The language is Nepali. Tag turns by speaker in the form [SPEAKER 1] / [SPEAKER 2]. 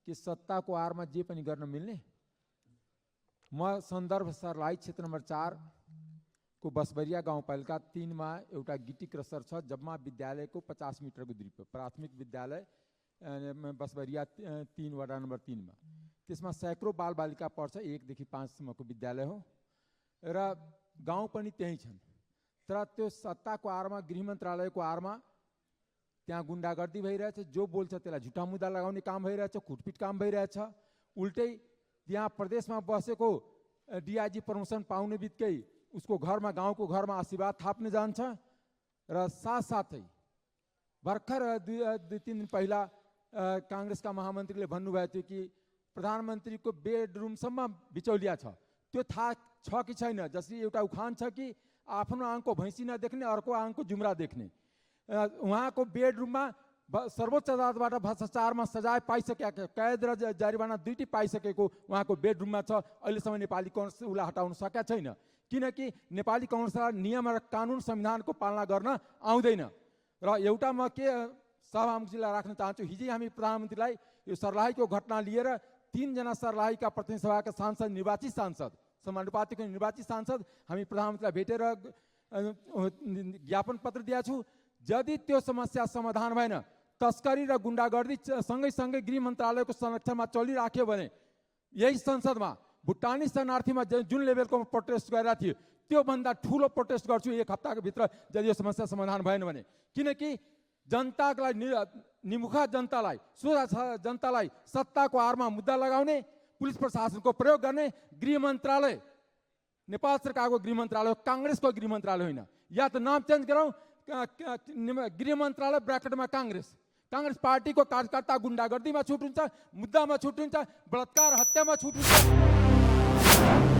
[SPEAKER 1] कि सत्ताको आरमा जे पनि गर्न मिल्ने। म सन्दर्भ सर्लाही क्षेत्र नम्बर 4 को बसबरिया गाउँपालिका 3 मा एउटा गिटी क्रसर छ। जम्मा विद्यालयको 50 मिटरको दूरी पर प्राथमिक विद्यालय बसबरिया 3 वडा नम्बर 3 मा। त्यसमा सैकड़ों बालबालिका पढ्छ। 1 देखि 5 सम्मको विद्यालय हो र गाउँ पनि त्यही छन्। तर त्यो सत्ताको आरमा, गृह मन्त्रालयको आरमा त्यहाँ गुण्डागर्दी भइरहेछ। जो बोल्छ त्यसलाई झुटा मुद्दा लगाउने काम भइरहेछ, कुटपिट काम भइरहेछ। उल्टै त्यहाँ प्रदेशमा बसेको डिआइजी प्रमोसन पाउने बित्तिकै उसको घरमा, गाउँको घरमा आशीर्वाद थाप्ने जान्छ। र साथसाथै भर्खर 2-3 दिन पहिला काङ्ग्रेसका महामन्त्रीले भन्नुभएको थियो कि प्रधानमन्त्रीको बेडरुमसम्म बिचौलिया छ। त्यो थाहा छ कि छैन? जसरी एउटा उखान छ कि आफ्नो आङको भैँसी नदेख्ने, अर्को आङको जुम्रा देख्ने। उहाँको बेडरुममा सर्वोच्च अदालतबाट भ्रष्टाचारमा सजाय पाइसकेका, कैद र जरिवाना दुईटी पाइसकेको उहाँको बेडरुममा छ। अहिलेसम्म नेपाली काङ्ग्रेस उसलाई हटाउन सकेका छैन, किनकि नेपाली काङ्ग्रेसलाई नियम र कानुन संविधानको पालना गर्न आउँदैन। र एउटा म के सभामुखजीलाई राख्न चाहन्छु, हिजै हामी प्रधानमन्त्रीलाई यो सर्लाहीको घटना लिएर 3 जना सर्लाहीका प्रतिनिधि सभाका सांसद, निर्वाचित सांसद, समानुपातिक निर्वाचित सांसद हामी प्रधानमन्त्रीलाई भेटेर ज्ञापन पत्र दिएका छौँ। यदि त्यो समस्या समाधान भएन, तस्करी र गुण्डागर्दी सँगै गृह मन्त्रालयको संरक्षणमा चलिराख्यो भने यही संसदमा भुटानी शरणार्थीमा जुन लेभलको प्रोटेस्ट गरेका थियो त्योभन्दा ठुलो प्रोटेस्ट गर्छु 1 हप्ताको भित्र यदि यो समस्या समाधान भएन भने। किनकि जनतालाई, निमुखा जनतालाई, सोझा जनतालाई सत्ताको आरमा मुद्दा लगाउने, पुलिस प्रशासनको प्रयोग गर्ने गृह मन्त्रालय नेपाल सरकारको गृह मन्त्रालय, काङ्ग्रेसको गृह मन्त्रालय होइन। या त नाम चेन्ज गरौँ, गृह मन्त्रालय ब्राकेटमा काङ्ग्रेस। काङ्ग्रेस पार्टीको कार्यकर्ता गुण्डागर्दीमा छुट हुन्छ, मुद्दामा छुट हुन्छ, बलात्कार हत्यामा छुट हुन्छ।